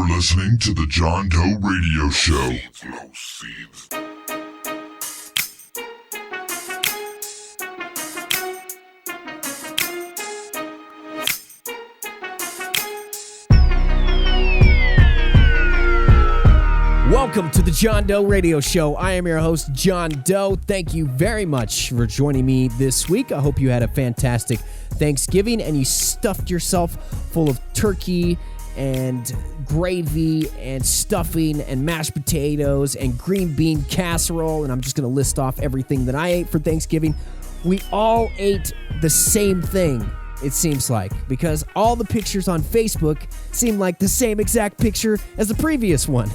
listening to the John Doe Radio Show. Welcome to the John Doe Radio Show. I am your host, John Doe. Thank you very much for joining me this week. I hope you had a fantastic Thanksgiving and you stuffed yourself full of turkey and gravy and stuffing and mashed potatoes and green bean casserole. And I'm just going to list off everything that I ate for Thanksgiving. We all ate the same thing, it seems like, because all the pictures on Facebook seem like the same exact picture as the previous one.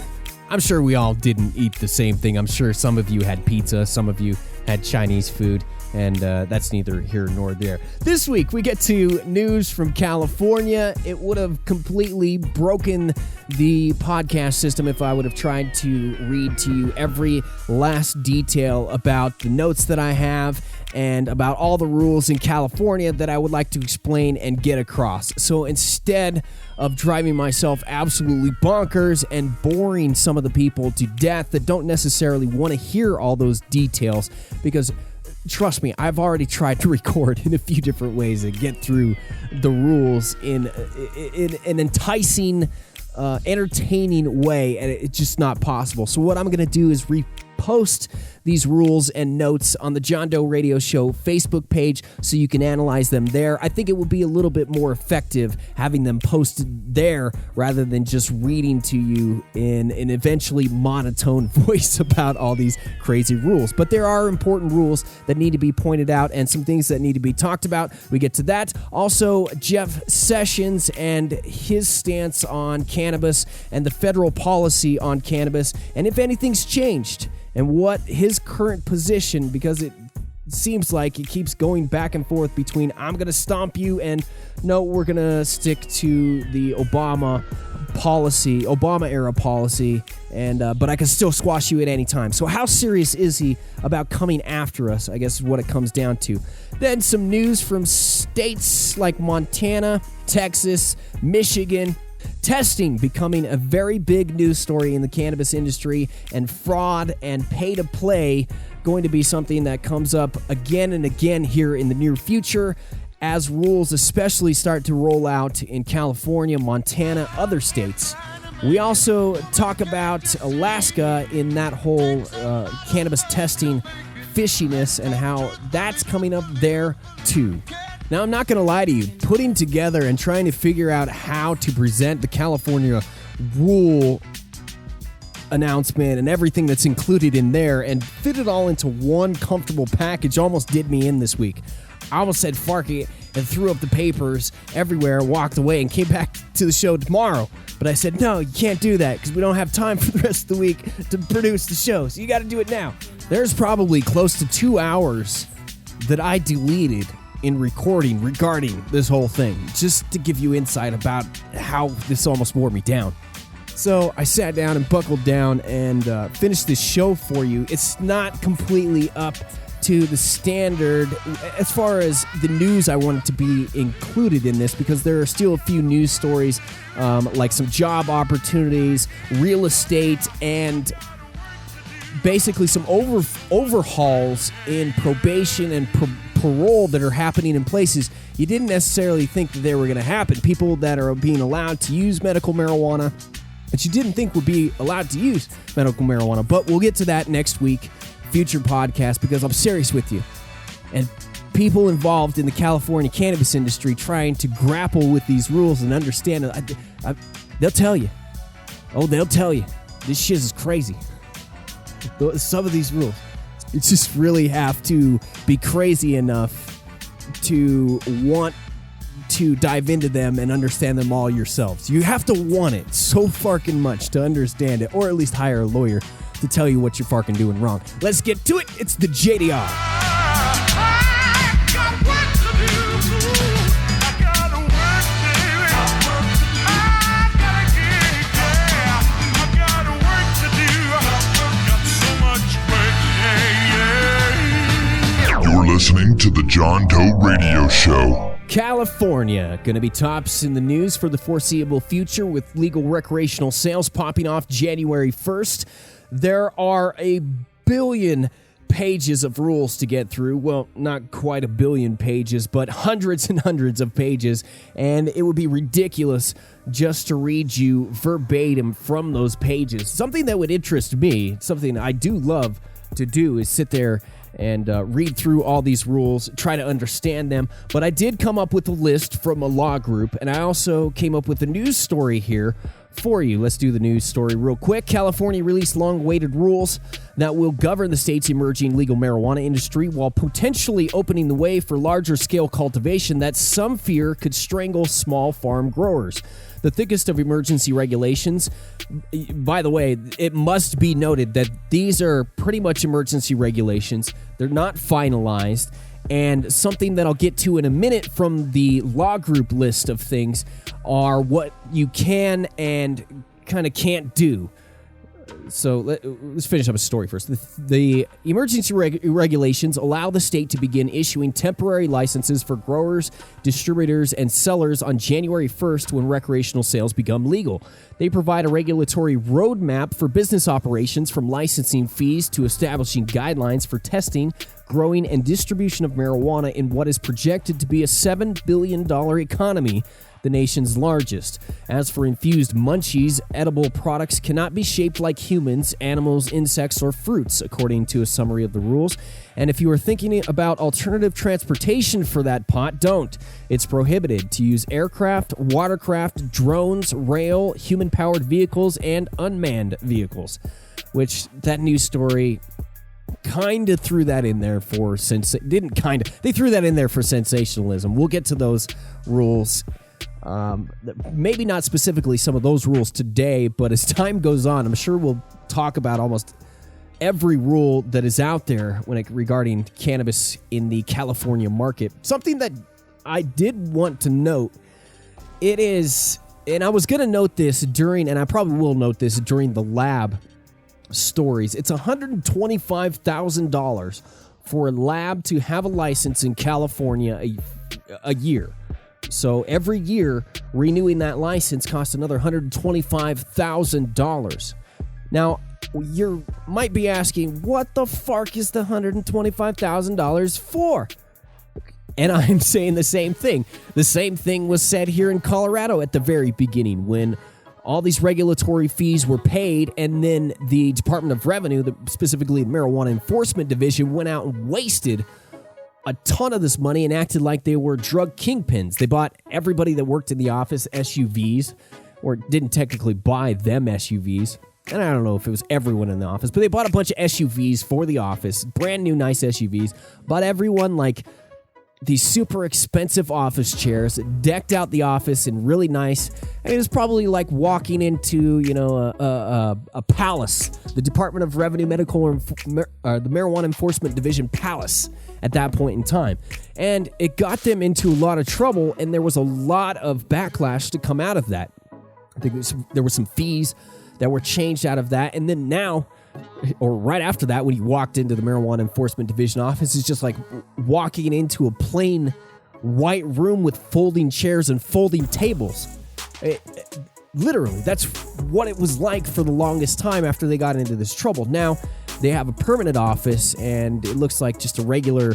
I'm sure we all didn't eat the same thing. I'm sure some of you had pizza, some of you had Chinese food, and that's neither here nor there. This week, we get to news from California. It would have completely broken the podcast system if I would have tried to read to you every last detail about the notes that I have and about all the rules in California that I would like to explain and get across. So instead of driving myself absolutely bonkers and boring some of the people to death that don't necessarily want to hear all those details, because trust me, I've already tried to record in a few different ways and get through the rules in an enticing, entertaining way, and it's just not possible. So what I'm going to do is repost these rules and notes on the John Doe Radio Show Facebook page so you can analyze them there. I think it will be a little bit more effective having them posted there rather than just reading to you in an eventually monotone voice about all these crazy rules. But there are important rules that need to be pointed out and some things that need to be talked about. We get to that. Also, Jeff Sessions and his stance on cannabis and the federal policy on cannabis, and if anything's changed, and what his current position, because it seems like it keeps going back and forth between I'm going to stomp you and no, we're going to stick to the Obama era policy, and but I can still squash you at any time. So how serious is he about coming after us, I guess is what it comes down to. Then some news from states like Montana, Texas, Michigan. Testing becoming a very big news story in the cannabis industry, and fraud and pay-to-play going to be something that comes up again and again here in the near future as rules especially start to roll out in California, Montana, other states. We also talk about Alaska in that whole cannabis testing fishiness and how that's coming up there too. Now, I'm not going to lie to you, putting together and trying to figure out how to present the California rule announcement and everything that's included in there and fit it all into one comfortable package almost did me in this week. I almost said "fark it" and threw up the papers everywhere, walked away, and came back to the show tomorrow. But I said, no, you can't do that because we don't have time for the rest of the week to produce the show, so you got to do it now. There's probably close to 2 hours that I deleted in recording regarding this whole thing, just to give you insight about how this almost wore me down. So I sat down and buckled down and finished this show for you. It's not completely up to the standard as far as the news I wanted to be included in this, because there are still a few news stories like some job opportunities, real estate, and basically some overhauls in probation and parole that are happening in places you didn't necessarily think that they were going to happen. People that are being allowed to use medical marijuana that you didn't think would be allowed to use medical marijuana. But we'll get to that next week, future podcast, because I'm serious with you. And people involved in the California cannabis industry trying to grapple with these rules and understand it, they'll tell you. Oh, they'll tell you. This shit is crazy. Some of these rules, you just really have to be crazy enough to want to dive into them and understand them all yourselves. You have to want it so fucking much to understand it, or at least hire a lawyer to tell you what you're fucking doing wrong. Let's get to it. It's the JDR. You're listening to the John Doe Radio Show. California going to be tops in the news for the foreseeable future with legal recreational sales popping off January 1st. There are a billion pages of rules to get through. Well, not quite a billion pages, but hundreds and hundreds of pages, and it would be ridiculous just to read you verbatim from those pages. Something that would interest me, something I do love to do, is sit there and read through all these rules, try to understand them. But I did come up with a list from a law group, and I also came up with a news story here for you. Let's do the news story real quick. California released long-awaited rules that will govern the state's emerging legal marijuana industry while potentially opening the way for larger-scale cultivation that some fear could strangle small farm growers. The thickest of emergency regulations, by the way, it must be noted that these are pretty much emergency regulations. They're not finalized. And something that I'll get to in a minute from the law group list of things are what you can and kind of can't do. So let's finish up a story first. The emergency regulations allow the state to begin issuing temporary licenses for growers, distributors, and sellers on January 1st when recreational sales become legal. They provide a regulatory roadmap for business operations, from licensing fees to establishing guidelines for testing, growing, and distribution of marijuana in what is projected to be a $7 billion economy, the nation's largest. As for infused munchies, edible products cannot be shaped like humans, animals, insects, or fruits, according to a summary of the rules. And if you are thinking about alternative transportation for that pot, don't. It's prohibited to use aircraft, watercraft, drones, rail, human-powered vehicles, and unmanned vehicles. Which, that news story kind of threw that in there for they threw that in there for sensationalism. We'll get to those rules. Maybe not specifically some of those rules today, but as time goes on, I'm sure we'll talk about almost every rule that is out there regarding cannabis in the California market. Something that I did want to note, it is, and I was going to note this and I probably will note this during the lab stories, it's $125,000 for a lab to have a license in California a year. So every year, renewing that license costs another $125,000. Now, you might be asking, what the fuck is the $125,000 for? And I'm saying the same thing. The same thing was said here in Colorado at the very beginning when all these regulatory fees were paid, and then the Department of Revenue, specifically the Marijuana Enforcement Division, went out and wasted a ton of this money and acted like they were drug kingpins. They bought everybody that worked in the office SUVs, or didn't technically buy them SUVs. And I don't know if it was everyone in the office, but they bought a bunch of SUVs for the office, brand new nice SUVs, bought everyone like these super expensive office chairs, decked out the office in really nice. And it was probably like walking into, a palace, the Department of Revenue the Marijuana Enforcement Division palace at that point in time. And it got them into a lot of trouble, and there was a lot of backlash to come out of that. I think there were some fees that were changed out of that, and then now, or right after that, when you walked into the Marijuana Enforcement Division office, it's just like walking into a plain white room with folding chairs and folding tables. Literally, that's what it was like for the longest time after they got into this trouble. Now, they have a permanent office, and it looks like just a regular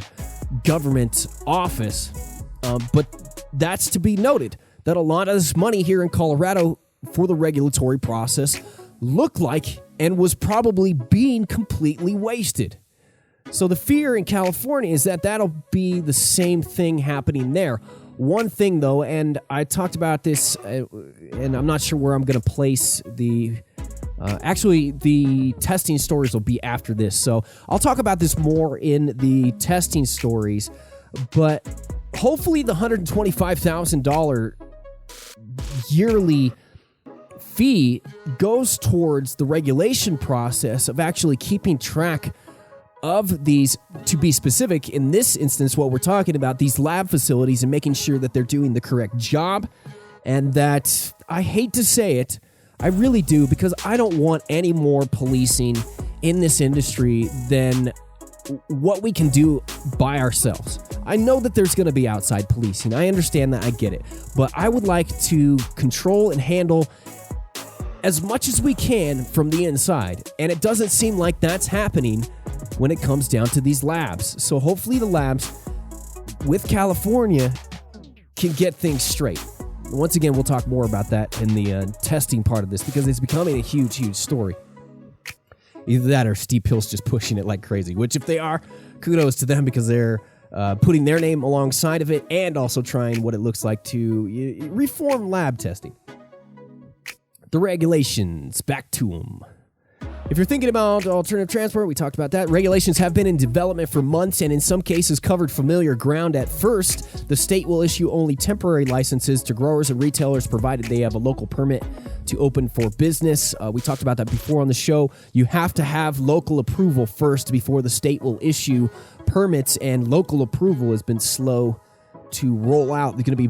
government office. But that's to be noted, that a lot of this money here in Colorado for the regulatory process looked like and was probably being completely wasted. So the fear in California is that that'll be the same thing happening there. One thing, though, and I talked about this, and I'm not sure where I'm going to place the... actually, the testing stories will be after this, so I'll talk about this more in the testing stories, but hopefully the $125,000 yearly fee goes towards the regulation process of actually keeping track of these, to be specific, in this instance, what we're talking about, these lab facilities, and making sure that they're doing the correct job, and that, I hate to say it, I really do, because I don't want any more policing in this industry than what we can do by ourselves. I know that there's going to be outside policing. I understand that. I get it. But I would like to control and handle as much as we can from the inside. And it doesn't seem like that's happening when it comes down to these labs. So hopefully the labs with California can get things straight. Once again, we'll talk more about that in the testing part of this because it's becoming a huge, huge story. Either that or Steve Hill's just pushing it like crazy, which if they are, kudos to them because they're putting their name alongside of it and also trying what it looks like to reform lab testing. The regulations, back to them. If you're thinking about alternative transport, we talked about that. Regulations have been in development for months and in some cases covered familiar ground. At first, the state will issue only temporary licenses to growers and retailers provided they have a local permit to open for business. We talked about that before on the show. You have to have local approval first before the state will issue permits, and local approval has been slow to roll out. They're going to be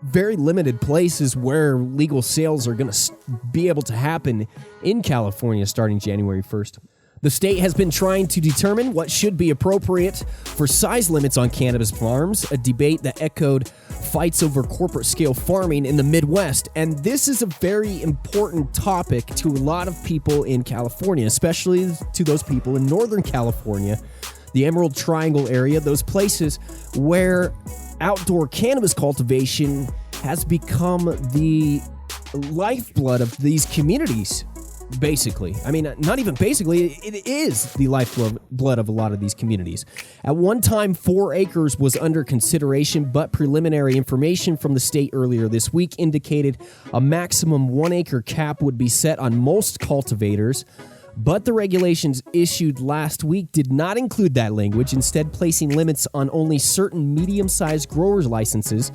very limited places where legal sales are going to be able to happen in California starting January 1st. The state has been trying to determine what should be appropriate for size limits on cannabis farms, a debate that echoed fights over corporate-scale farming in the Midwest. And this is a very important topic to a lot of people in California, especially to those people in Northern California, the Emerald Triangle area, those places where outdoor cannabis cultivation has become the lifeblood of these communities, basically. I mean, not even basically, it is the lifeblood of a lot of these communities. At one time, 4 acres was under consideration, but preliminary information from the state earlier this week indicated a maximum 1 acre cap would be set on most cultivators. But the regulations issued last week did not include that language, instead placing limits on only certain medium-sized growers' licenses.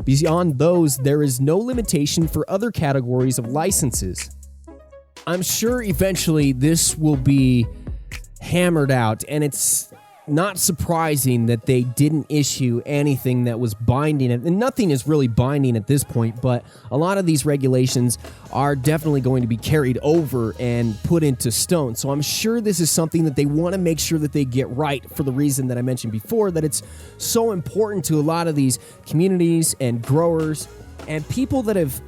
Beyond those, there is no limitation for other categories of licenses. I'm sure eventually this will be hammered out, and it's not surprising that they didn't issue anything that was binding. And nothing is really binding at this point, but a lot of these regulations are definitely going to be carried over and put into stone. So I'm sure this is something that they want to make sure that they get right for the reason that I mentioned before, that it's so important to a lot of these communities and growers and people that have,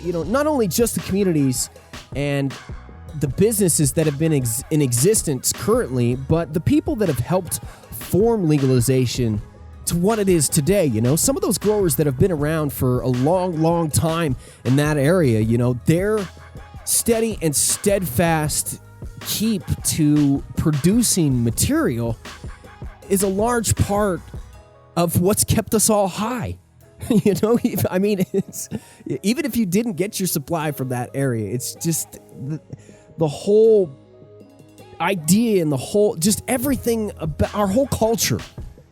not only just the communities and the businesses that have been in existence currently, but the people that have helped form legalization to what it is today. Some of those growers that have been around for a long, long time in that area, their steady and steadfast keep to producing material is a large part of what's kept us all high. I mean, even if you didn't get your supply from that area, it's just the whole idea and just everything about our whole culture.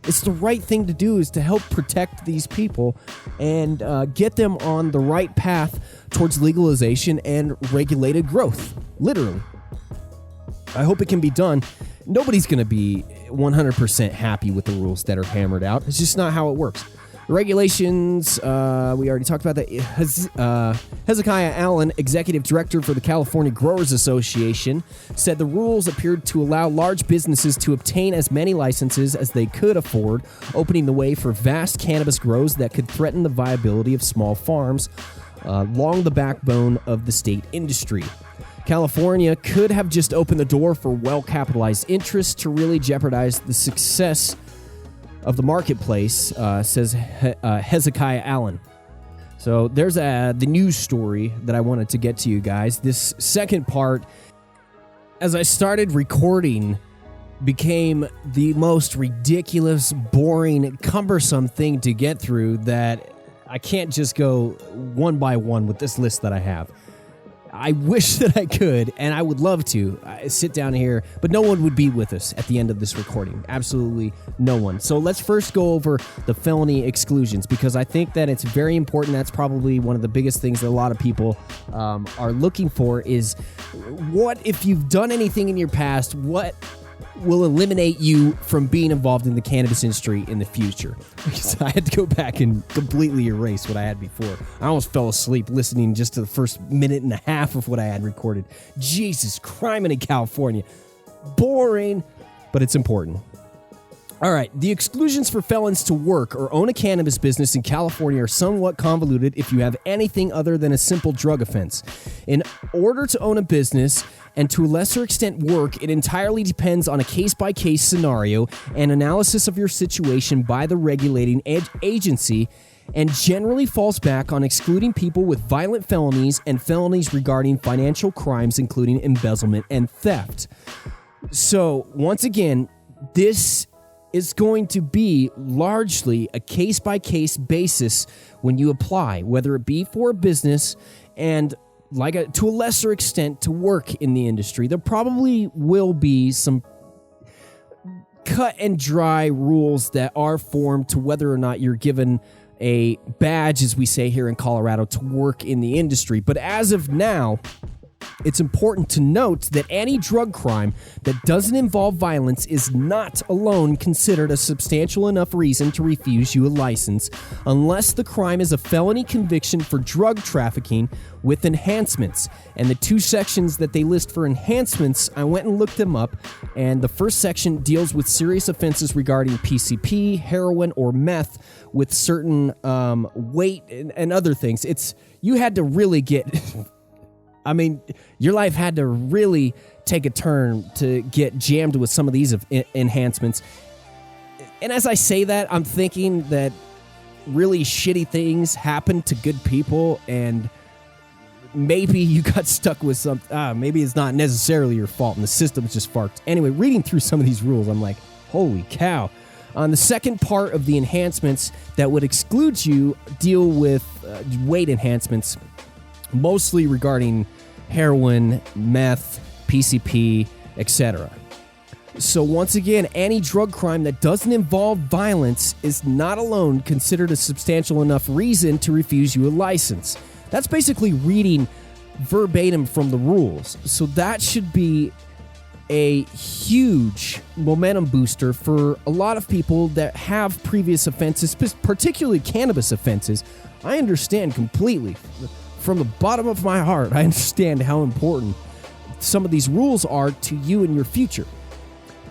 It's the right thing to do is to help protect these people and get them on the right path towards legalization and regulated growth, literally. I hope it can be done. Nobody's going to be 100% happy with the rules that are hammered out. It's just not how it works. Regulations, we already talked about that. Hezekiah Allen, executive director for the California Growers Association, said the rules appeared to allow large businesses to obtain as many licenses as they could afford, opening the way for vast cannabis grows that could threaten the viability of small farms along the backbone of the state industry. California could have just opened the door for well-capitalized interests to really jeopardize the success of the marketplace, says Hezekiah Allen. So there's the news story that I wanted to get to you guys. This second part, as I started recording, became the most ridiculous, boring, cumbersome thing to get through that I can't just go one by one with this list that I have. I wish that I could, and I would love to sit down here, but no one would be with us at the end of this recording. Absolutely no one. So let's first go over the felony exclusions, because I think that it's very important. That's probably one of the biggest things that a lot of people are looking for is, what if you've done anything in your past, what will eliminate you from being involved in the cannabis industry in the future? Because I had to go back and completely erase what I had before. I almost fell asleep listening just to the first minute and a half of what I had recorded. Jesus, crime in California. Boring. but it's important. All right, the exclusions for felons to work or own a cannabis business in California are somewhat convoluted if you have anything other than a simple drug offense. In order to own a business, and to a lesser extent work, it entirely depends on a case-by-case scenario and analysis of your situation by the regulating agency, and generally falls back on excluding people with violent felonies and felonies regarding financial crimes, including embezzlement and theft. So, once again, this is going to be largely a case-by-case basis when you apply, whether it be for a business and to a lesser extent to work in the industry. There probably will be some cut and dry rules that are formed to whether or not you're given a badge, as we say here in Colorado, to work in the industry. But as of now, it's important to note that any drug crime that doesn't involve violence is not alone considered a substantial enough reason to refuse you a license unless the crime is a felony conviction for drug trafficking with enhancements. And the two sections that they list for enhancements, I went and looked them up, and the first section deals with serious offenses regarding PCP, heroin, or meth with certain weight and other things. You had to really get... I mean, your life had to really take a turn to get jammed with some of these enhancements. And as I say that, I'm thinking that really shitty things happen to good people, and maybe you got stuck with something. Maybe it's not necessarily your fault, and the system's just fucked. Anyway, reading through some of these rules, I'm like, holy cow. On the second part of the enhancements that would exclude you deal with weight enhancements, mostly regarding heroin, meth, PCP, etc. So once again, any drug crime that doesn't involve violence is not alone considered a substantial enough reason to refuse you a license. That's basically reading verbatim from the rules. So that should be a huge momentum booster for a lot of people that have previous offenses, particularly cannabis offenses. I understand completely. From the bottom of my heart, I understand how important some of these rules are to you and your future.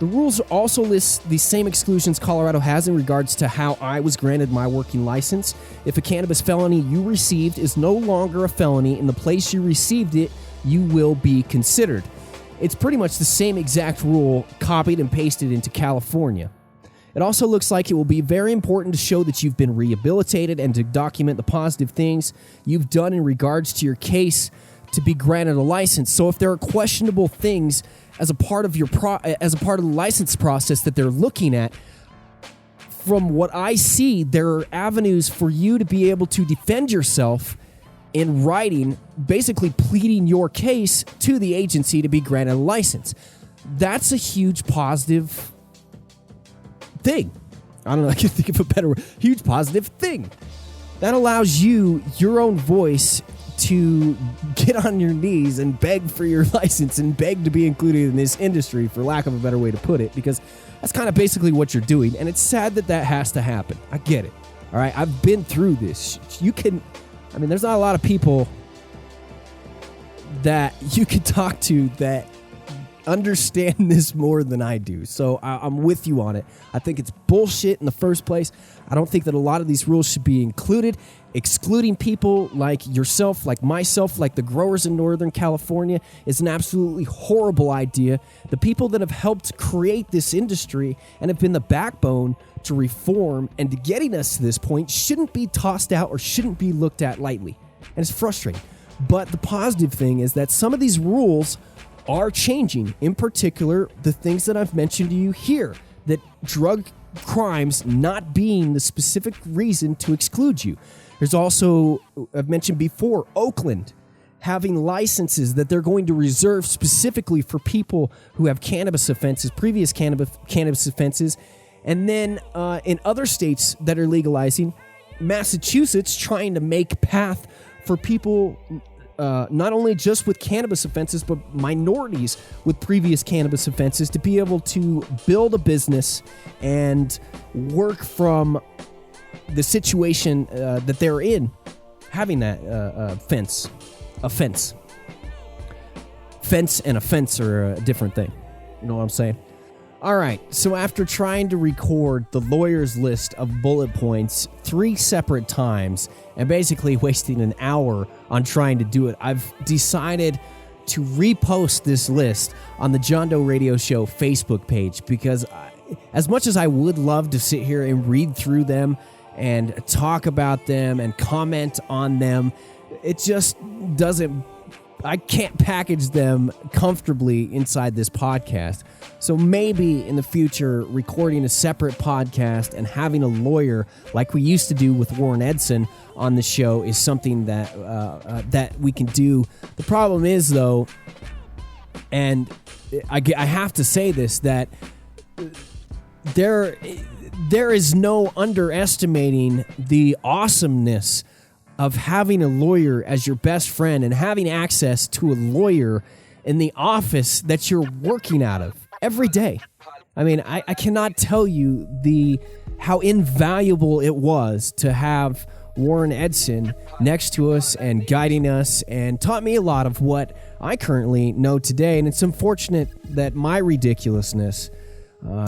The rules also list the same exclusions Colorado has in regards to how I was granted my working license. If a cannabis felony you received is no longer a felony in the place you received it, you will be considered. It's pretty much the same exact rule copied and pasted into California. It also looks like it will be very important to show that you've been rehabilitated and to document the positive things you've done in regards to your case to be granted a license. So if there are questionable things as a part of the license process that they're looking at, from what I see, there are avenues for you to be able to defend yourself in writing, basically pleading your case to the agency to be granted a license. That's a huge positive thing. I don't know, I can think of a better word. Huge positive thing. That allows you, your own voice, to get on your knees and beg for your license and beg to be included in this industry, for lack of a better way to put it, because that's kind of basically what you're doing, and it's sad that that has to happen. I get it. All right, I've been through this. There's not a lot of people that you can talk to that understand this more than I do. So I'm with you on it. I think it's bullshit in the first place. I don't think that a lot of these rules should be included. Excluding people like yourself, like myself, like the growers in Northern California is an absolutely horrible idea. The people that have helped create this industry and have been the backbone to reform and to getting us to this point shouldn't be tossed out or shouldn't be looked at lightly. And it's frustrating. But the positive thing is that some of these rules are changing. In particular, the things that I've mentioned to you here, that drug crimes not being the specific reason to exclude you. There's also, I've mentioned before, Oakland having licenses that they're going to reserve specifically for people who have cannabis offenses, previous cannabis offenses. And then in other states that are legalizing, Massachusetts trying to make path for people not only just with cannabis offenses, but minorities with previous cannabis offenses to be able to build a business and work from the situation that they're in, having that offense. Fence and offense are a different thing. You know what I'm saying? All right, so after trying to record the lawyer's list of bullet points 3 separate times and basically wasting an hour on trying to do it, I've decided to repost this list on the John Doe Radio Show Facebook page because as much as I would love to sit here and read through them and talk about them and comment on them, it just doesn't... I can't package them comfortably inside this podcast. So maybe in the future, recording a separate podcast and having a lawyer like we used to do with Warren Edson on the show is something that we can do. The problem is, though, and I have to say this, that there is no underestimating the awesomeness of having a lawyer as your best friend and having access to a lawyer in the office that you're working out of every day. I mean, I cannot tell you how invaluable it was to have Warren Edson next to us and guiding us and taught me a lot of what I currently know today. And it's unfortunate that my ridiculousness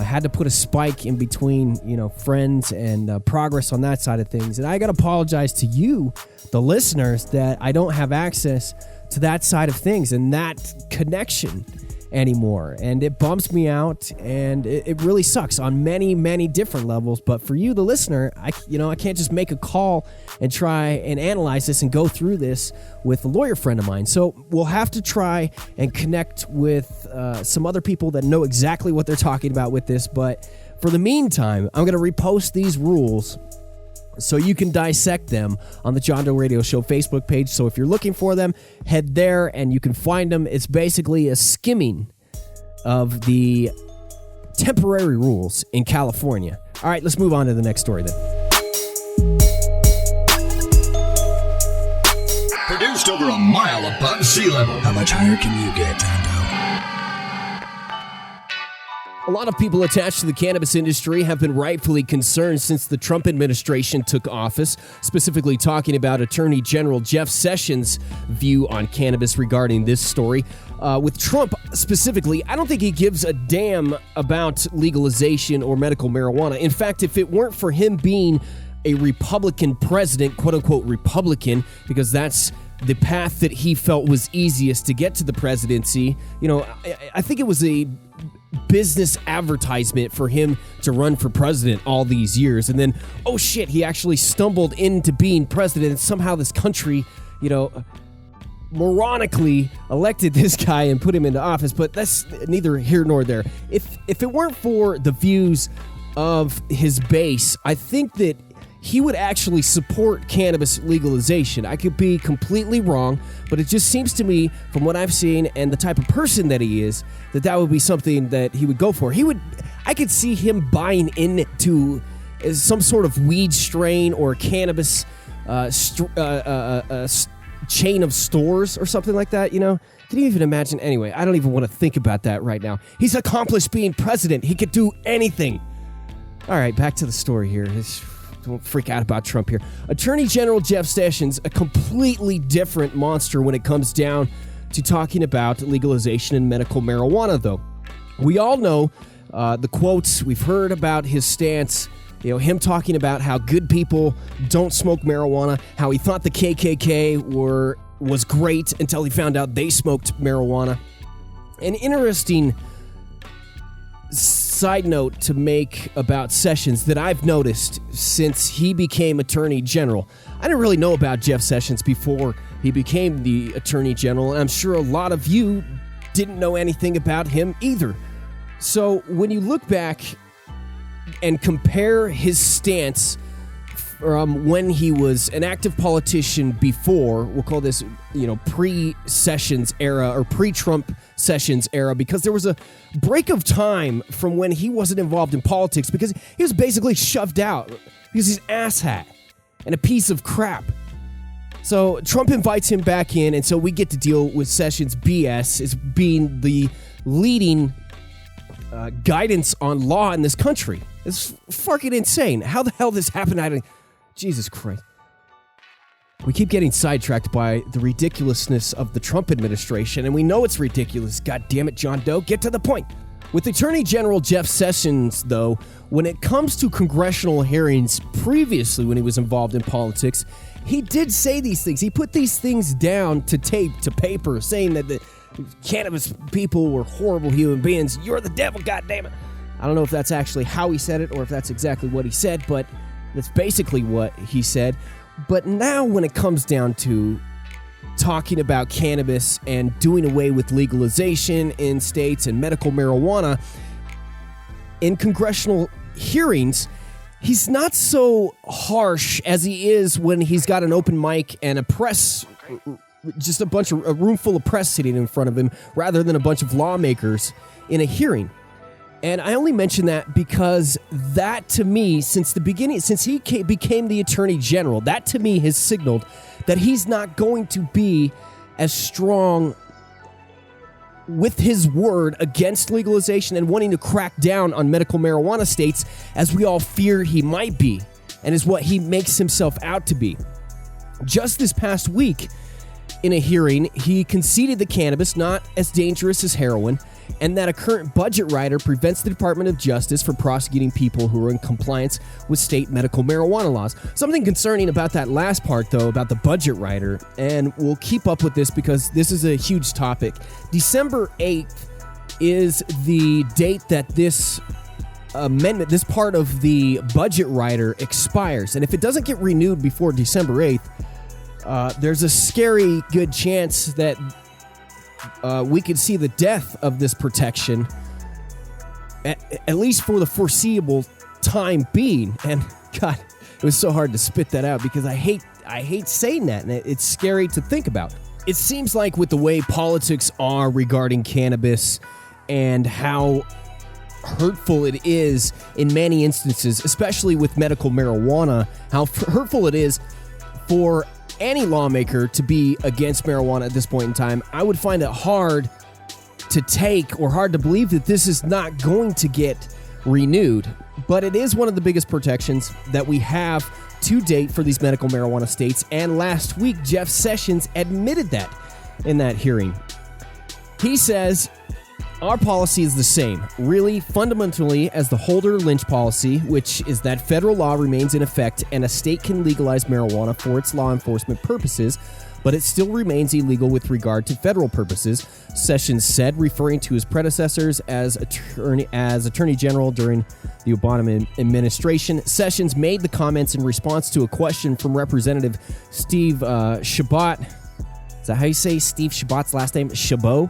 had to put a spike in between, friends and progress on that side of things. And I got to apologize to you, the listeners, that I don't have access to that side of things and that connection anymore. And it bumps me out, and it really sucks on many, many different levels. But for you, the listener, I can't just make a call and try and analyze this and go through this with a lawyer friend of mine. So we'll have to try and connect with some other people that know exactly what they're talking about with this. But for the meantime, I'm going to repost these rules so you can dissect them on the John Doe Radio Show Facebook page. So if you're looking for them, head there and you can find them. It's basically a skimming of the temporary rules in California. All right, let's move on to the next story then. Produced over a mile above sea level. How much higher can you get, John Doe? A lot of people attached to the cannabis industry have been rightfully concerned since the Trump administration took office, specifically talking about Attorney General Jeff Sessions' view on cannabis regarding this story. With Trump specifically, I don't think he gives a damn about legalization or medical marijuana. In fact, if it weren't for him being a Republican president, quote-unquote Republican, because that's the path that he felt was easiest to get to the presidency, I think it was a business advertisement for him to run for president all these years. And then, oh shit, he actually stumbled into being president, and somehow this country, moronically elected this guy and put him into office. But that's neither here nor there. If it weren't for the views of his base, I think that he would actually support cannabis legalization. I could be completely wrong, but it just seems to me, from what I've seen and the type of person that he is, that would be something that he would go for. I could see him buying into some sort of weed strain or cannabis chain of stores or something like that, Can you even imagine? Anyway, I don't even want to think about that right now. He's accomplished being president. He could do anything. All right, back to the story here. Don't freak out about Trump here. Attorney General Jeff Sessions, a completely different monster when it comes down to talking about legalization and medical marijuana, though. We all know the quotes. We've heard about his stance, him talking about how good people don't smoke marijuana, how he thought the KKK was great until he found out they smoked marijuana. An interesting side note to make about Sessions that I've noticed since he became Attorney General. I didn't really know about Jeff Sessions before he became the Attorney General, and I'm sure a lot of you didn't know anything about him either. So when you look back and compare his stance from when he was an active politician before, we'll call this, pre-Sessions era or pre-Trump Sessions era, because there was a break of time from when he wasn't involved in politics because he was basically shoved out because he's an asshat and a piece of crap. So Trump invites him back in, and so we get to deal with Sessions' BS as being the leading guidance on law in this country. It's fucking insane. How the hell this happened? Jesus Christ. We keep getting sidetracked by the ridiculousness of the Trump administration, and we know it's ridiculous. God damn it, John Doe. Get to the point. With Attorney General Jeff Sessions, though, when it comes to congressional hearings previously when he was involved in politics, he did say these things. He put these things down to tape, to paper, saying that the cannabis people were horrible human beings. You're the devil, goddammit. I don't know if that's actually how he said it or if that's exactly what he said, but that's basically what he said. But now when it comes down to talking about cannabis and doing away with legalization in states and medical marijuana in congressional hearings, he's not so harsh as he is when he's got an open mic and a press, just a room full of press sitting in front of him rather than a bunch of lawmakers in a hearing. And I only mention that because that, to me, since the beginning, since he became the Attorney General, that to me has signaled that he's not going to be as strong with his word against legalization and wanting to crack down on medical marijuana states as we all fear he might be, and is what he makes himself out to be. Just this past week, in a hearing, he conceded that cannabis not as dangerous as heroin, and that a current budget rider prevents the Department of Justice from prosecuting people who are in compliance with state medical marijuana laws. Something concerning about that last part, though, about the budget rider, and we'll keep up with this because this is a huge topic. December 8th is the date that this amendment, this part of the budget rider expires, and if it doesn't get renewed before December 8th, there's a scary good chance that we could see the death of this protection, at least for the foreseeable time being. And God, it was so hard to spit that out because I hate saying that, and it's scary to think about. It seems like with the way politics are regarding cannabis and how hurtful it is in many instances, especially with medical marijuana, how hurtful it is for any lawmaker to be against marijuana at this point in time. I would find it hard to take or hard to believe that this is not going to get renewed. But it is one of the biggest protections that we have to date for these medical marijuana states. And last week, Jeff Sessions admitted that in that hearing. He says, our policy is the same, really fundamentally, as the Holder-Lynch policy, which is that federal law remains in effect and a state can legalize marijuana for its law enforcement purposes, but it still remains illegal with regard to federal purposes, Sessions said, referring to his predecessors as Attorney General during the Obama administration. Sessions made the comments in response to a question from Representative Steve Chabot. Is that how you say Steve Chabot's last name? Chabot?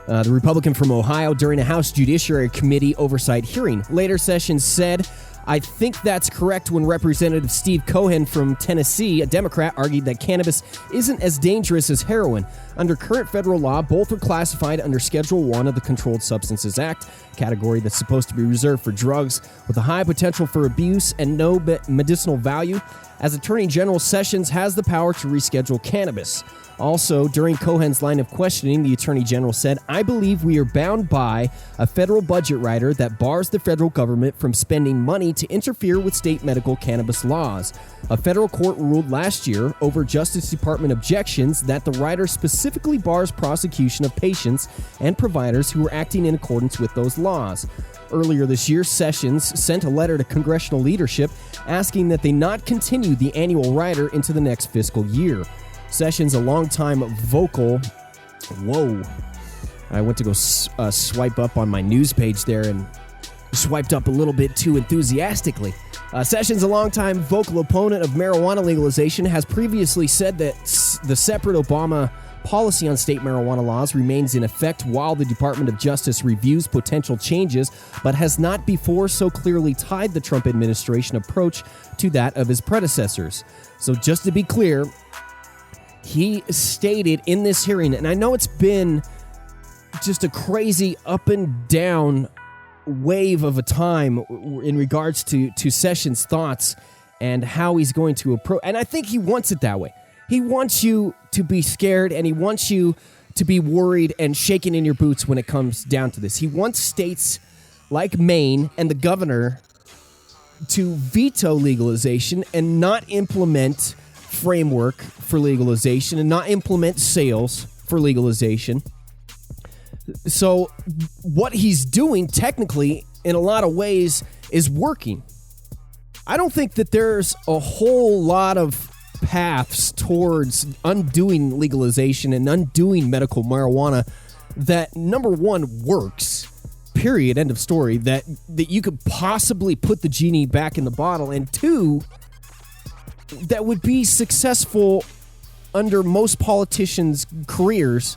The Republican from Ohio, during a House Judiciary Committee oversight hearing. Later, Sessions said, I think that's correct when Representative Steve Cohen from Tennessee, a Democrat, argued that cannabis isn't as dangerous as heroin. Under current federal law, both are classified under Schedule 1 of the Controlled Substances Act, a category that's supposed to be reserved for drugs with a high potential for abuse and no medicinal value. As Attorney General, Sessions has the power to reschedule cannabis. Also, during Cohen's line of questioning, the Attorney General said, I believe we are bound by a federal budget rider that bars the federal government from spending money to interfere with state medical cannabis laws. A federal court ruled last year over Justice Department objections that the rider specifically bars prosecution of patients and providers who are acting in accordance with those laws. Earlier this year, Sessions sent a letter to congressional leadership asking that they not continue the annual rider into the next fiscal year. Sessions, a longtime vocal... Whoa. I went to go swipe up on my news page there and swiped up a little bit too enthusiastically. Sessions, a longtime vocal opponent of marijuana legalization, has previously said that the separate Obama policy on state marijuana laws remains in effect while the Department of Justice reviews potential changes, but has not before so clearly tied the Trump administration approach to that of his predecessors. So just to be clear, he stated in this hearing, and I know it's been just a crazy up and down wave of a time in regards to Sessions' thoughts and how he's going to approach, and I think he wants it that way. He wants you to be scared, and he wants you to be worried and shaking in your boots when it comes down to this. He wants states like Maine and the governor to veto legalization and not implement framework for legalization and not implement sales for legalization. So what he's doing technically in a lot of ways is working. I don't think that there's a whole lot of paths towards undoing legalization and undoing medical marijuana that, number one, works, period, end of story, that you could possibly put the genie back in the bottle, and two, that would be successful under most politicians' careers.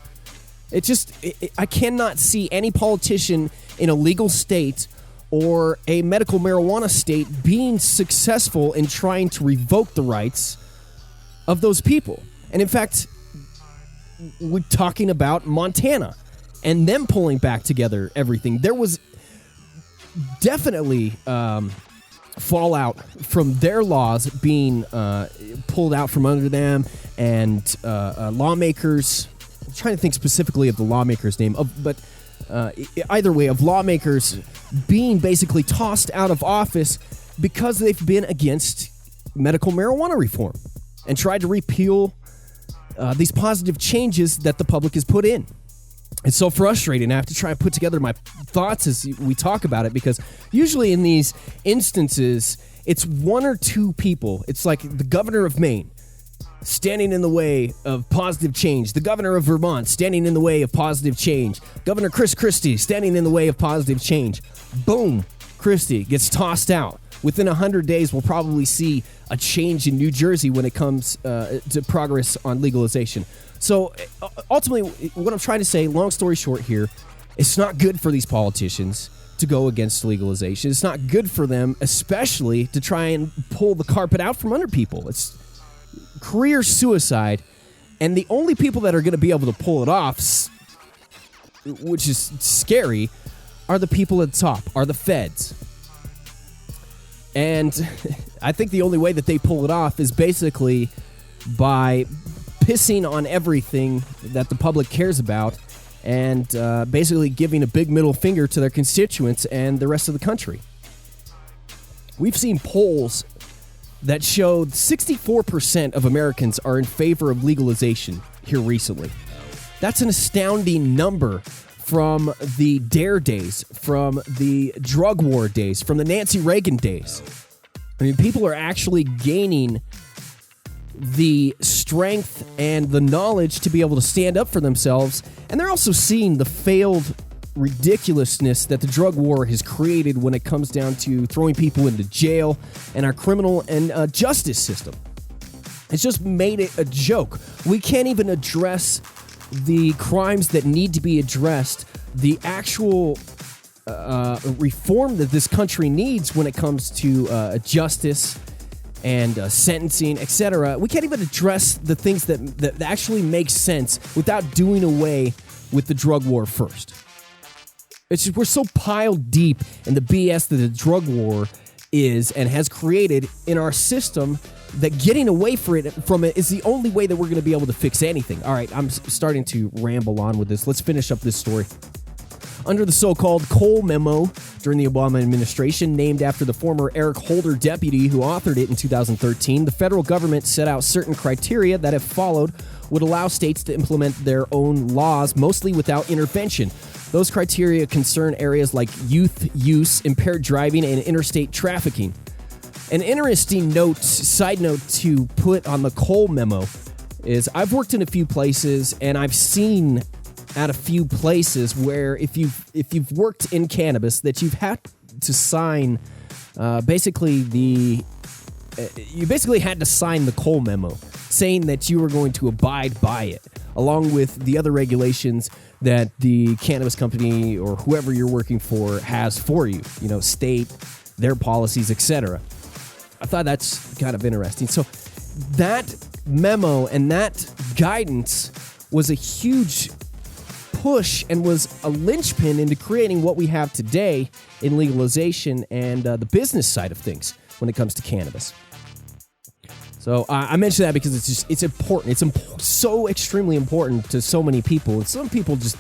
I cannot see any politician in a legal state or a medical marijuana state being successful in trying to revoke the rights of those people. And in fact, we're talking about Montana and them pulling back together everything. There was definitely fallout from their laws being pulled out from under them, and lawmakers, I'm trying to think specifically of the lawmaker's name, but either way, of lawmakers being basically tossed out of office because they've been against medical marijuana reform and tried to repeal these positive changes that the public has put in. It's so frustrating. I have to try and put together my thoughts as we talk about it, because usually in these instances, it's one or two people. It's like the governor of Maine standing in the way of positive change. The governor of Vermont standing in the way of positive change. Governor Chris Christie standing in the way of positive change. Boom, Christie gets tossed out. Within 100 days, we'll probably see a change in New Jersey when it comes to progress on legalization. So ultimately, what I'm trying to say, long story short here, it's not good for these politicians to go against legalization. It's not good for them, especially to try and pull the carpet out from under people. It's career suicide, and the only people that are going to be able to pull it off, which is scary, are the people at the top, are the feds. And I think the only way that they pull it off is basically by pissing on everything that the public cares about and basically giving a big middle finger to their constituents and the rest of the country. We've seen polls that showed 64% of Americans are in favor of legalization here recently. That's an astounding number from the DARE days, from the drug war days, from the Nancy Reagan days. I mean, people are actually gaining the strength and the knowledge to be able to stand up for themselves, and they're also seeing the failed ridiculousness that the drug war has created when it comes down to throwing people into jail and our criminal and justice system. It's just made it a joke. We can't even address the crimes that need to be addressed, the actual reform that this country needs when it comes to justice and sentencing, etc. We can't even address the things that actually make sense without doing away with the drug war first. It's just, we're so piled deep in the BS that the drug war is and has created in our system that getting away from it is the only way that we're going to be able to fix anything. All right, I'm starting to ramble on with this. Let's finish up this story. Under the so-called Cole Memo during the Obama administration, named after the former Eric Holder deputy who authored it in 2013, the federal government set out certain criteria that, if followed, would allow states to implement their own laws, mostly without intervention. Those criteria concern areas like youth use, impaired driving, and interstate trafficking. An interesting side note to put on the Cole Memo is I've worked in a few places, and I've seen at a few places where if you've worked in cannabis, that you've had to sign you basically had to sign the Cole Memo, saying that you were going to abide by it, along with the other regulations that the cannabis company or whoever you're working for has for you, state, their policies, etc. I thought that's kind of interesting. So that memo and that guidance was a huge push and was a linchpin into creating what we have today in legalization and the business side of things when it comes to cannabis. So I mention that because it's important. It's so extremely important to so many people. And some people just,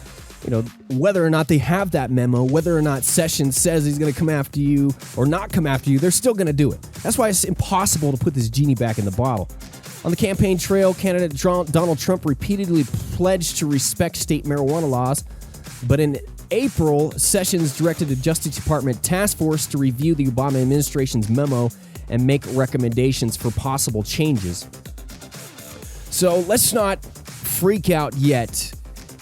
whether or not they have that memo, whether or not Sessions says he's going to come after you or not come after you, they're still going to do it. That's why it's impossible to put this genie back in the bottle. On the campaign trail, candidate Donald Trump repeatedly pledged to respect state marijuana laws, But in April, Sessions directed the Justice Department task force to review the Obama administration's memo and make recommendations for possible changes. So let's not freak out yet,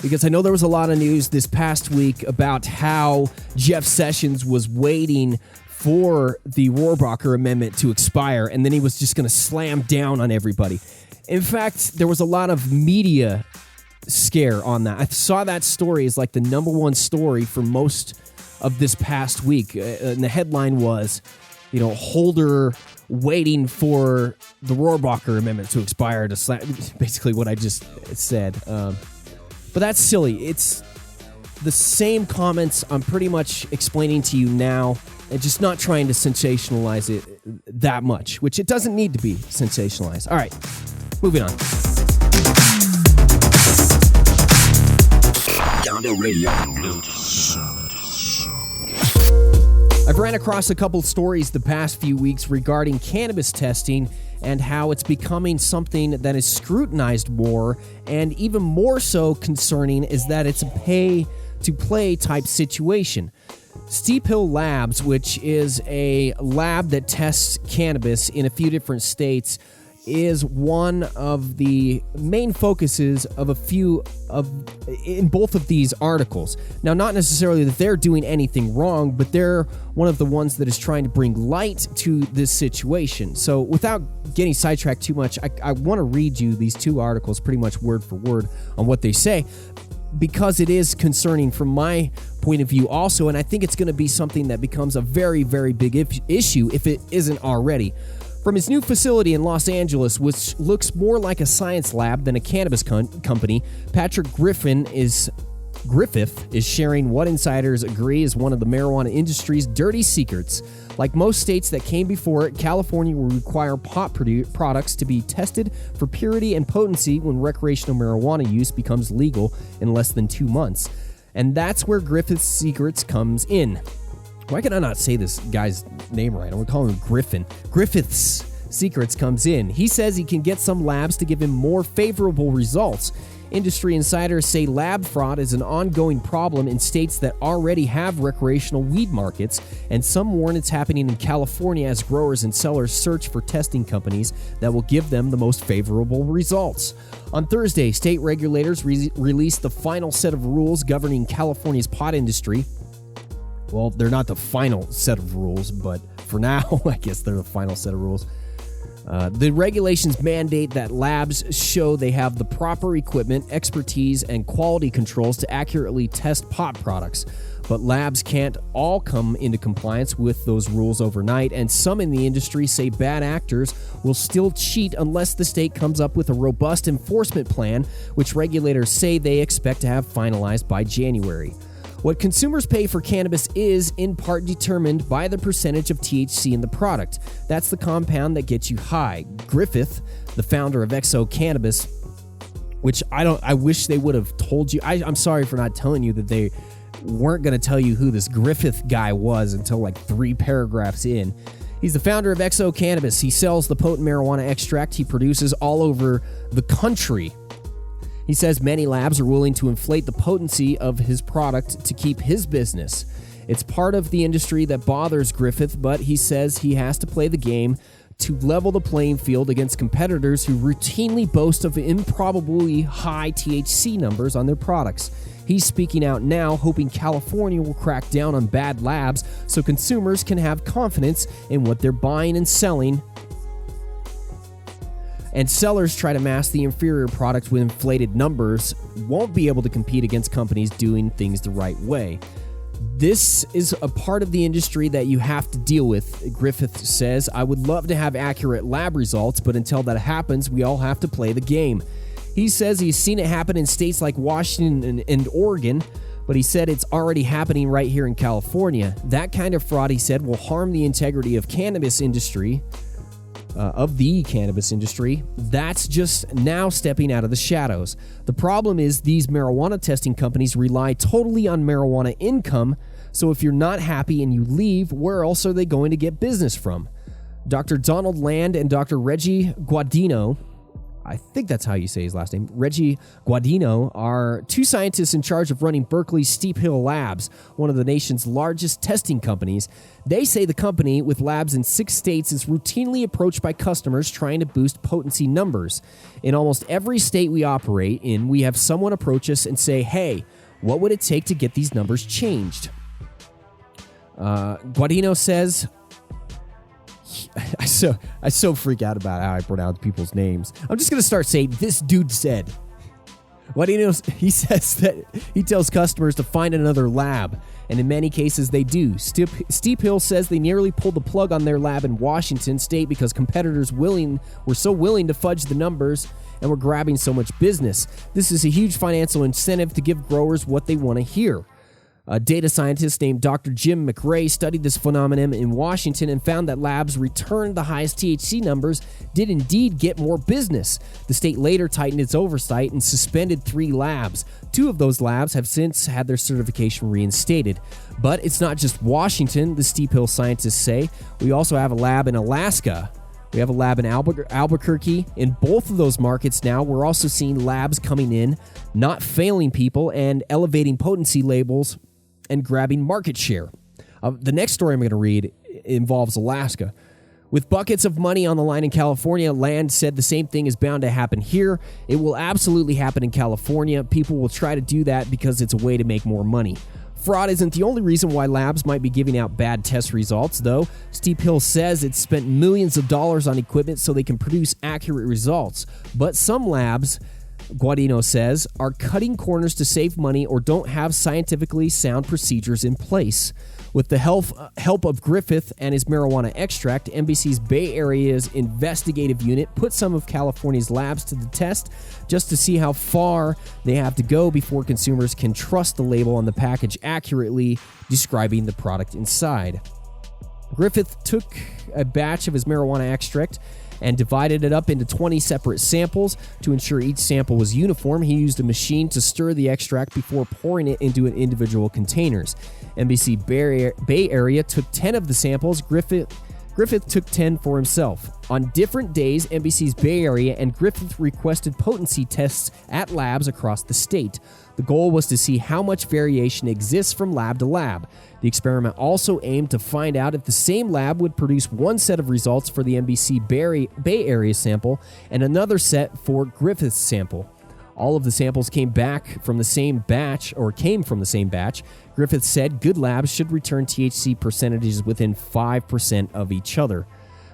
because I know there was a lot of news this past week about how Jeff Sessions was waiting for the Rohrabacher Amendment to expire, and then he was just going to slam down on everybody. In fact, there was a lot of media scare on that. I saw that story as like the number one story for most of this past week. And the headline was, Holder waiting for the Rohrabacher Amendment to expire to slam. Basically what I just said. But that's silly. It's the same comments I'm pretty much explaining to you now, and just not trying to sensationalize it that much, which it doesn't need to be sensationalized. All right, moving on. I've ran across a couple stories the past few weeks regarding cannabis testing and how it's becoming something that is scrutinized more, and even more so concerning is that it's a pay-to-play type situation. Steep Hill Labs, which is a lab that tests cannabis in a few different states, is one of the main focuses in both of these articles. Now, not necessarily that they're doing anything wrong, but they're one of the ones that is trying to bring light to this situation. So without getting sidetracked too much, I want to read you these two articles pretty much word for word on what they say, because it is concerning from my point of view also, and I think it's going to be something that becomes a very, very big issue if it isn't already. From his new facility in Los Angeles, which looks more like a science lab than a cannabis company, Patrick Griffith is sharing what insiders agree is one of the marijuana industry's dirty secrets. Like most states that came before it, California will require pot products to be tested for purity and potency when recreational marijuana use becomes legal in less than 2 months. And that's where Griffith's Secrets comes in. Why can I not say this guy's name right? I'm going to call him Griffin. Griffith's Secrets comes in. He says he can get some labs to give him more favorable results. Industry insiders say lab fraud is an ongoing problem in states that already have recreational weed markets, and some warn it's happening in California as growers and sellers search for testing companies that will give them the most favorable results. On Thursday, state regulators released the final set of rules governing California's pot industry. Well, they're not the final set of rules, but for now, I guess they're the final set of rules. The regulations mandate that labs show they have the proper equipment, expertise, and quality controls to accurately test pot products. But labs can't all come into compliance with those rules overnight, and some in the industry say bad actors will still cheat unless the state comes up with a robust enforcement plan, which regulators say they expect to have finalized by January. What consumers pay for cannabis is, in part, determined by the percentage of THC in the product. That's the compound that gets you high. Griffith, the founder of XO Cannabis, which I wish they would have told you. I'm sorry for not telling you that they weren't going to tell you who this Griffith guy was until like 3 paragraphs in. He's the founder of XO Cannabis. He sells the potent marijuana extract he produces all over the country. He says many labs are willing to inflate the potency of his product to keep his business. It's part of the industry that bothers Griffith, but he says he has to play the game to level the playing field against competitors who routinely boast of improbably high THC numbers on their products. He's speaking out now, hoping California will crack down on bad labs so consumers can have confidence in what they're buying and selling, and sellers try to mask the inferior product with inflated numbers won't be able to compete against companies doing things the right way. This is a part of the industry that you have to deal with, Griffith says. I would love to have accurate lab results, but until that happens, we all have to play the game. He says he's seen it happen in states like Washington and Oregon, but he said it's already happening right here in California. That kind of fraud, he said, will harm the integrity of cannabis industry. That's just now stepping out of the shadows. The problem is these marijuana testing companies rely totally on marijuana income, so if you're not happy and you leave, where else are they going to get business from? Dr. Donald Land and Dr. Reggie Guadino, I think that's how you say his last name, Reggie Guadino, are two scientists in charge of running Berkeley's Steep Hill Labs, one of the nation's largest testing companies. They say the company, with labs in 6 states, is routinely approached by customers trying to boost potency numbers. In almost every state we operate in, we have someone approach us and say, hey, what would it take to get these numbers changed? Guadino says, I so freak out about how I pronounce people's names. I'm just going to start saying, this dude said. He says that he tells customers to find another lab, and in many cases they do. Steep Hill says they nearly pulled the plug on their lab in Washington State because competitors were so willing to fudge the numbers and were grabbing so much business. This is a huge financial incentive to give growers what they want to hear. A data scientist named Dr. Jim McRae studied this phenomenon in Washington and found that labs returned the highest THC numbers did indeed get more business. The state later tightened its oversight and suspended 3 labs. 2 of those labs have since had their certification reinstated. But it's not just Washington, the Steep Hill scientists say. We also have a lab in Alaska. We have a lab in Albuquerque. In both of those markets now, we're also seeing labs coming in, not failing people, and elevating potency labels and grabbing market share. The next story I'm going to read involves Alaska. With buckets of money on the line in California, Land said the same thing is bound to happen here. It will absolutely happen in California. People will try to do that because it's a way to make more money. Fraud isn't the only reason why labs might be giving out bad test results, though. Steep Hill says it's spent millions of dollars on equipment so they can produce accurate results. But some labs, Guadino says, are cutting corners to save money or don't have scientifically sound procedures in place. With the help of Griffith and his marijuana extract, NBC's Bay Area's investigative unit put some of California's labs to the test just to see how far they have to go before consumers can trust the label on the package accurately describing the product inside. Griffith took a batch of his marijuana extract and divided it up into 20 separate samples. To ensure each sample was uniform, he used a machine to stir the extract before pouring it into individual containers. NBC Bay Area took 10 of the samples. Griffith took 10 for himself. On different days, NBC's Bay Area and Griffith requested potency tests at labs across the state. The goal was to see how much variation exists from lab to lab. The experiment also aimed to find out if the same lab would produce one set of results for the NBC Bay Area sample and another set for Griffith's sample. All of the samples came from the same batch. Griffith said good labs should return THC percentages within 5% of each other.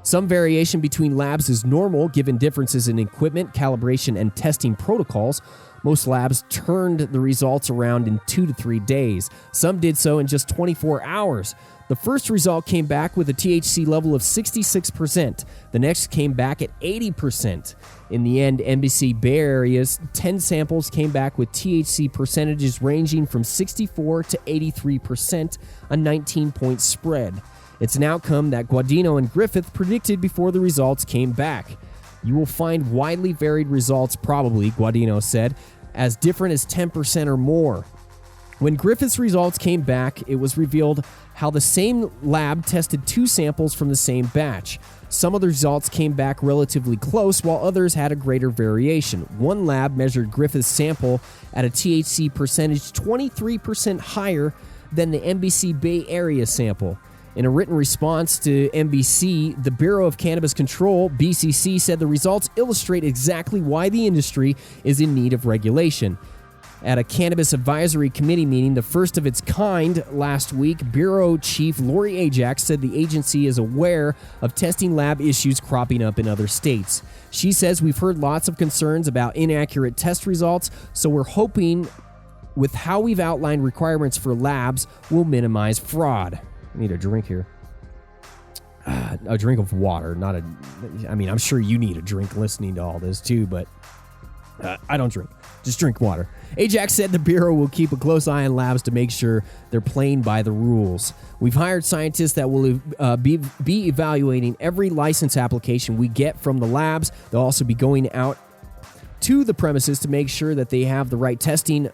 Some variation between labs is normal given differences in equipment, calibration, and testing protocols. Most labs turned the results around in 2 to 3 days. Some did so in just 24 hours. The first result came back with a THC level of 66%. The next came back at 80%. In the end, NBC Bay Area's 10 samples came back with THC percentages ranging from 64 to 83%, a 19-point spread. It's an outcome that Guadino and Griffith predicted before the results came back. You will find widely varied results probably, Guadino said, as different as 10% or more. When Griffith's results came back, it was revealed how the same lab tested 2 samples from the same batch. Some of the results came back relatively close, while others had a greater variation. One lab measured Griffith's sample at a THC percentage 23% higher than the NBC Bay Area sample. In a written response to NBC, the Bureau of Cannabis Control, BCC, said the results illustrate exactly why the industry is in need of regulation. At a Cannabis Advisory Committee meeting, the first of its kind last week, Bureau Chief Lori Ajax said the agency is aware of testing lab issues cropping up in other states. She says, we've heard lots of concerns about inaccurate test results, so we're hoping with how we've outlined requirements for labs, we'll minimize fraud. I need a drink here. A drink of water, I'm sure you need a drink listening to all this too, but I don't drink. Just drink water. Ajax said the Bureau will keep a close eye on labs to make sure they're playing by the rules. We've hired scientists that will be evaluating every license application we get from the labs. They'll also be going out to the premises to make sure that they have the right testing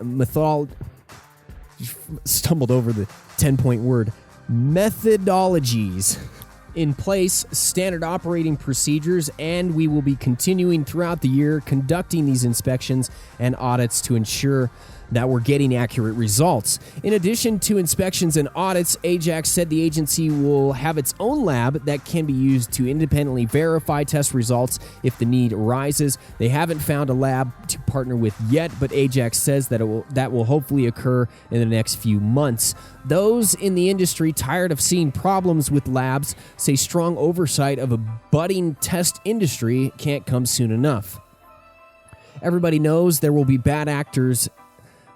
stumbled over the 10-point word. Methodologies. in place standard operating procedures, and we will be continuing throughout the year conducting these inspections and audits to ensure that we're getting accurate results. In addition to inspections and audits, Ajax said the agency will have its own lab that can be used to independently verify test results if the need arises. They haven't found a lab to partner with yet, but Ajax says that that will hopefully occur in the next few months. Those in the industry tired of seeing problems with labs say strong oversight of a budding test industry can't come soon enough. Everybody knows there will be bad actors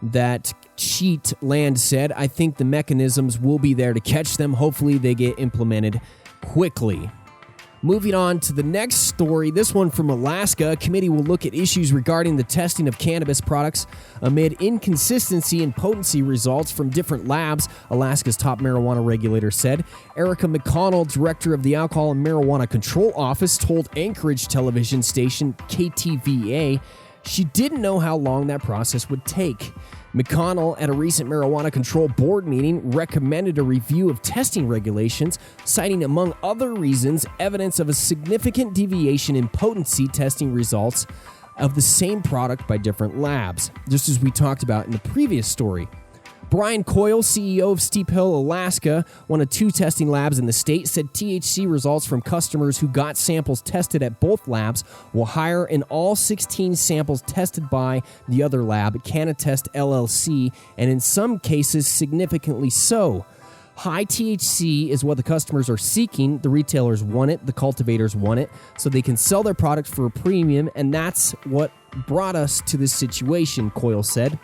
that cheat, Land said. I think the mechanisms will be there to catch them. Hopefully they get implemented quickly. Moving on to the next story, this one from Alaska. A committee will look at issues regarding the testing of cannabis products amid inconsistency in potency results from different labs, Alaska's top marijuana regulator said. Erica McConnell, director of the Alcohol and Marijuana Control Office, told Anchorage television station KTVA she didn't know how long that process would take. McConnell, at a recent Marijuana Control Board meeting, recommended a review of testing regulations, citing, among other reasons, evidence of a significant deviation in potency testing results of the same product by different labs, just as we talked about in the previous story. Brian Coyle, CEO of Steep Hill, Alaska, one of 2 testing labs in the state, said THC results from customers who got samples tested at both labs were higher in all 16 samples tested by the other lab, Cannatest LLC, and in some cases significantly so. High THC is what the customers are seeking. The retailers want it, the cultivators want it, so they can sell their product for a premium, and that's what brought us to this situation, Coyle said.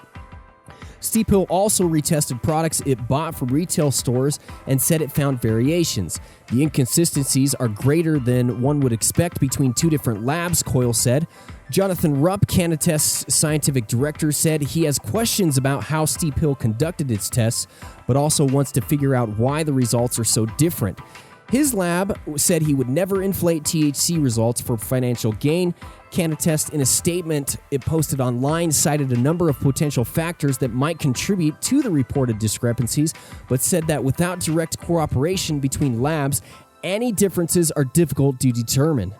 Steep Hill also retested products it bought from retail stores and said it found variations. The inconsistencies are greater than one would expect between 2 different labs, Coyle said. Jonathan Rupp, Cannatest's scientific director, said he has questions about how Steep Hill conducted its tests, but also wants to figure out why the results are so different. His lab said he would never inflate THC results for financial gain. Cannatest, in a statement it posted online, cited a number of potential factors that might contribute to the reported discrepancies, but said that without direct cooperation between labs, any differences are difficult to determine.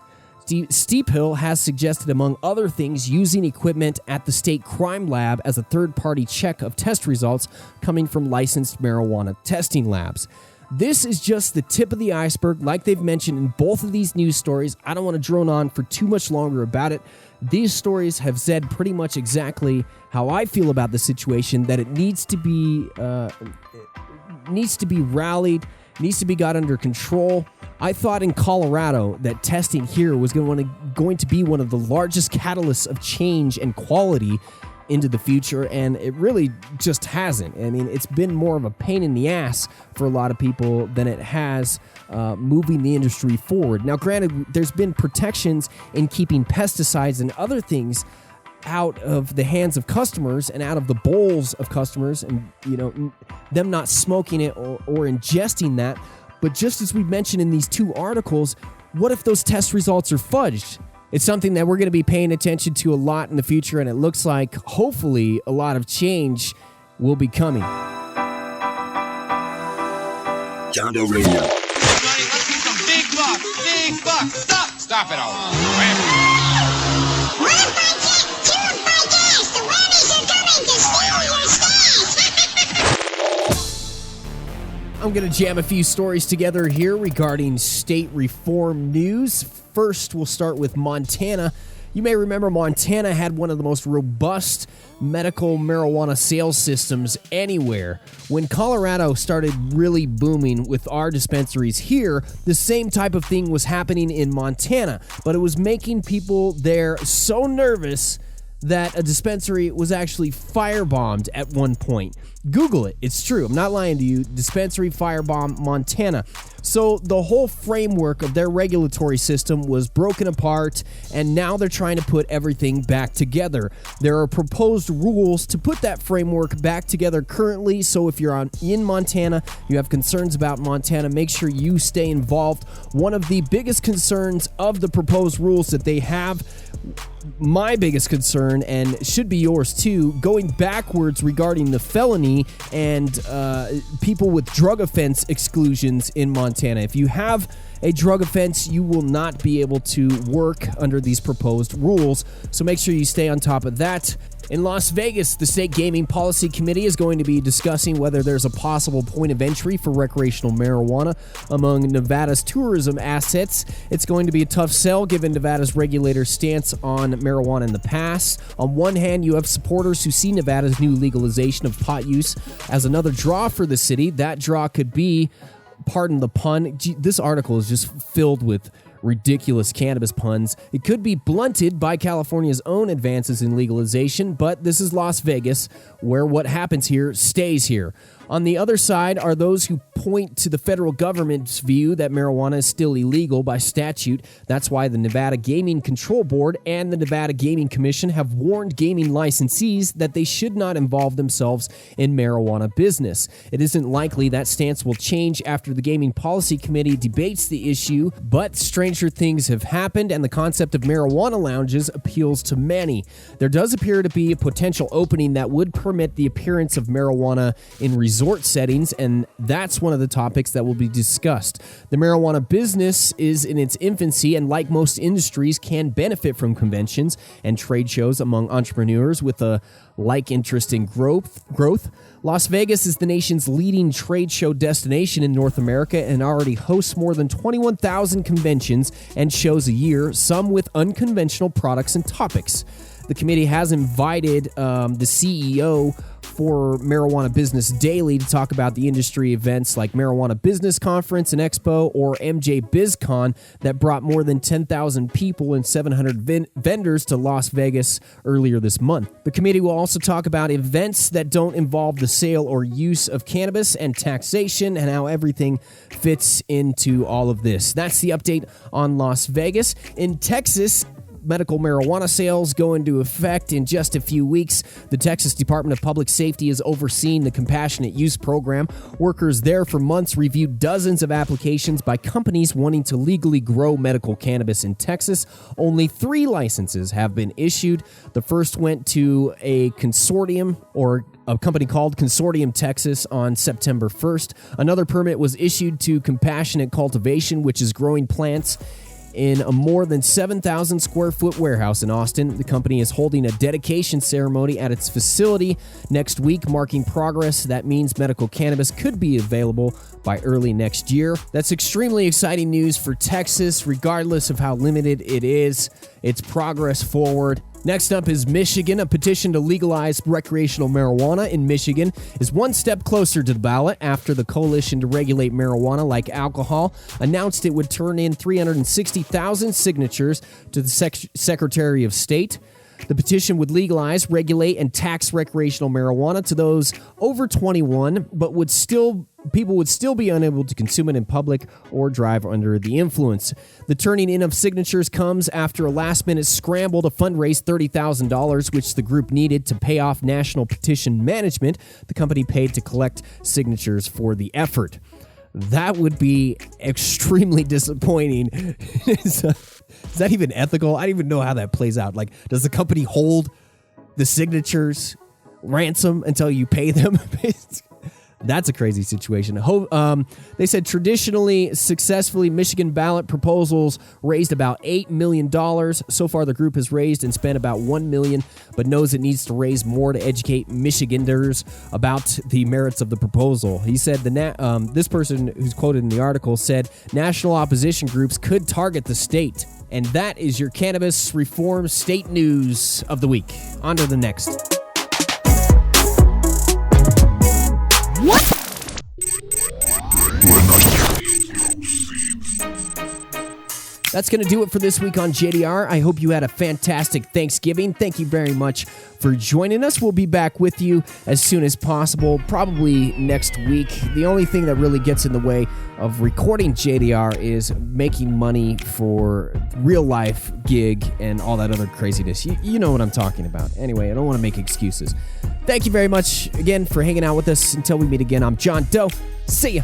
Steep Hill has suggested, among other things, using equipment at the state crime lab as a third-party check of test results coming from licensed marijuana testing labs. This is just the tip of the iceberg, like they've mentioned in both of these news stories. I don't want to drone on for too much longer about it. These stories have said pretty much exactly how I feel about the situation, that it needs to be rallied, needs to be got under control. I thought in Colorado that testing here was going to be one of the largest catalysts of change and quality into the future, and it really just hasn't. I mean, it's been more of a pain in the ass for a lot of people than it has moving the industry forward. Now, granted, there's been protections in keeping pesticides and other things out of the hands of customers and out of the bowls of customers, and them not smoking it or ingesting that. But just as we mentioned in these 2 articles, what if those test results are fudged? It's something that we're going to be paying attention to a lot in the future, and it looks like, hopefully, a lot of change will be coming. John Doe Radio. Let's get some big bucks. Stop it all. What if I get 2 of my gas? The Rammies are coming to steal your stuff. I'm going to jam a few stories together here regarding state reform news. First, we'll start with Montana. You may remember Montana had one of the most robust medical marijuana sales systems anywhere. When Colorado started really booming with our dispensaries here, the same type of thing was happening in Montana, but it was making people there so nervous that a dispensary was actually firebombed at one point. Google it. It's true. I'm not lying to you. Dispensary firebomb Montana. So the whole framework of their regulatory system was broken apart, and now they're trying to put everything back together. There are proposed rules to put that framework back together currently, so if you're in Montana, you have concerns about Montana, make sure you stay involved. One of the biggest concerns of the proposed rules that they have my biggest concern, and should be yours too, going backwards regarding the felony and people with drug offense exclusions in Montana. If you have a drug offense, you will not be able to work under these proposed rules, so make sure you stay on top of that. In Las Vegas, the State Gaming Policy Committee is going to be discussing whether there's a possible point of entry for recreational marijuana among Nevada's tourism assets. It's going to be a tough sell given Nevada's regulator's stance on marijuana in the past. On one hand, you have supporters who see Nevada's new legalization of pot use as another draw for the city. That draw could be, pardon the pun, this article is just filled with ridiculous cannabis puns. It could be blunted by California's own advances in legalization, but this is Las Vegas, where what happens here stays here. On the other side are those who point to the federal government's view that marijuana is still illegal by statute. That's why the Nevada Gaming Control Board and the Nevada Gaming Commission have warned gaming licensees that they should not involve themselves in marijuana business. It isn't likely that stance will change after the Gaming Policy Committee debates the issue, but stranger things have happened, and the concept of marijuana lounges appeals to many. There does appear to be a potential opening that would permit the appearance of marijuana in resort settings, and that's one of the topics that will be discussed. The marijuana business is in its infancy, and like most industries, can benefit from conventions and trade shows among entrepreneurs with a like interest in growth. Las Vegas is the nation's leading trade show destination in North America and already hosts more than 21,000 conventions and shows a year, some with unconventional products and topics. The committee has invited the CEO for Marijuana Business Daily to talk about the industry events like Marijuana Business Conference and Expo or MJ BizCon that brought more than 10,000 people and 700 vendors to Las Vegas earlier this month. The committee will also talk about events that don't involve the sale or use of cannabis and taxation and how everything fits into all of this. That's the update on Las Vegas. In Texas, medical marijuana sales go into effect in just a few weeks. The Texas Department of Public Safety is overseeing the compassionate use program. Workers there for months reviewed dozens of applications by companies wanting to legally grow medical cannabis in Texas. Only 3 licenses have been issued. The first went to a consortium or a company called Consortium Texas on September 1st. Another permit was issued to Compassionate Cultivation, which is growing plants in a more than 7,000 square foot warehouse in Austin. The company is holding a dedication ceremony at its facility next week, marking progress. That means medical cannabis could be available by early next year. That's extremely exciting news for Texas, regardless of how limited it is. It's progress forward. Next up is Michigan. A petition to legalize recreational marijuana in Michigan is one step closer to the ballot after the Coalition to Regulate Marijuana Like Alcohol announced it would turn in 360,000 signatures to the Secretary of State. The petition would legalize, regulate, and tax recreational marijuana to those over 21, but people would still be unable to consume it in public or drive under the influence. The turning in of signatures comes after a last-minute scramble to fundraise $30,000, which the group needed to pay off National Petition Management, the company paid to collect signatures for the effort. That would be extremely disappointing. Is that even ethical? I don't even know how that plays out. Like, does the company hold the signatures ransom until you pay them? That's a crazy situation. They said traditionally, successfully, Michigan ballot proposals raised about $8 million. So far, the group has raised and spent about $1 million, but knows it needs to raise more to educate Michiganders about the merits of the proposal. He said this person who's quoted in the article said national opposition groups could target the state. And that is your cannabis reform state news of the week. On to the next. That's going to do it for this week on JDR. I hope you had a fantastic Thanksgiving. Thank you very much for joining us. We'll be back with you as soon as possible, probably next week. The only thing that really gets in the way of recording JDR is making money for real-life gig and all that other craziness. You know what I'm talking about. Anyway, I don't want to make excuses. Thank you very much again for hanging out with us. Until we meet again, I'm John Doe. See ya.